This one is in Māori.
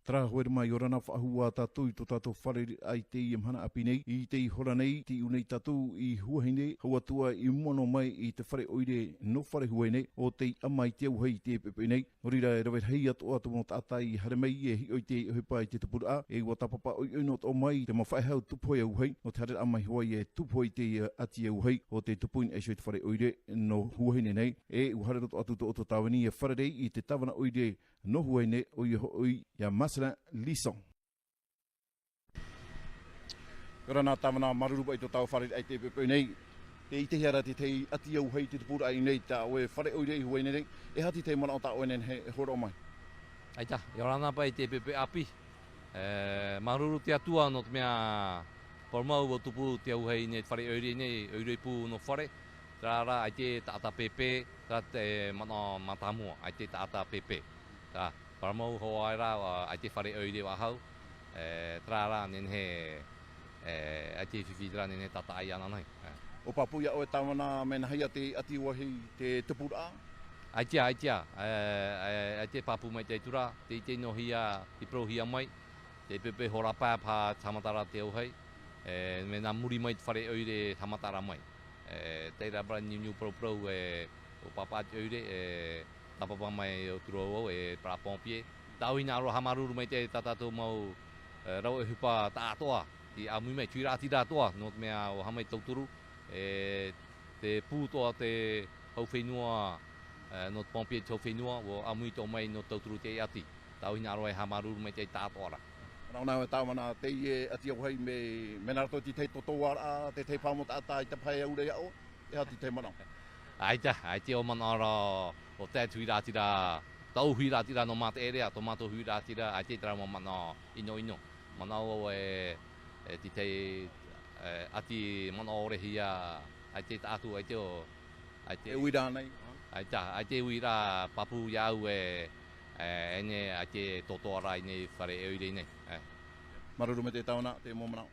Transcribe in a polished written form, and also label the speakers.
Speaker 1: Tra hoer mai o rana whaahua tātou I tō tātou whare ai te I mhana api nei. I te I hora nei, te unei tātou I huahi nei. Hauatua I mono mai I te whare oire no whare huai nei. O te amai te auhei te pepe nei. Orira e rawet hei atoa tumo tātai hare mai e hi oi te hupa I te tupura a. E ua tapapa oi unot o mai te mawhaihau tupuai auhei. O te hare amai huai e tupuai te ati auhei. O te tupuin e te whare oire no huahi nei. E uhare roto atu to o tō tāwani e whare rei I te tawana oire no huai nei oi hoi ya Masra Lisong. Kora nā tāwana marurupa I tō tau whare ai te pepe nei. Te I te hiara te ati au hei te tupura ai nei tā oe whare oire I huai nei. E hati te mana o tā oe nei he horo o mai.
Speaker 2: Aita, I orana pa I te pepe api. Maruru te atua no te mea pormau o tupu te au hei nei whare oire nei, oire pu no whare. Trara ai te taata pepe, tra te mana matamua, ai te taata pepe. Tra pormau ho aira ai te whare oire wahau. Trara nen he ai te whiwhidra nen he tata ai ana nei.
Speaker 1: O papuia o e tāwana mena hei te ati wahi te tupura?
Speaker 2: Aitia, ai te papu mai te tura, te I no hia, I prohia mai, te pepe hora pāpā tamatara te auhei, me nā muri mai te whare oire tamatara mai. Teira bra niu pro o papa te oire, tapapa mai o turo e pra pompie. Tau ina aro hamaruru mai te tatatou mau rau e hupa tātoa, I amui mai tuirati tātoa, no te mea o hamai tauturu, te pūtoa te hau whenua, no te pompie te hau whenua, o amui tō mai no tauturu te ati. Tau ina aro e hamaruru mai te tātoara.
Speaker 1: Nau e tāwana te I ati au hei me narato ti te totoara, te te pāmota ata I te pai aure au, e hati te mana.
Speaker 2: Aite o manara o te tuiratira, tau huiratira no mata erea, tomato huiratira, aite tera mo mana ino. Mana o ti te ati mana ore hia, aite tātu aite o...
Speaker 1: E uira nei?
Speaker 2: Aite uira papu iau ene aite totoara nei whare eure nei.
Speaker 1: Maruru me te tauna, te mōmanao.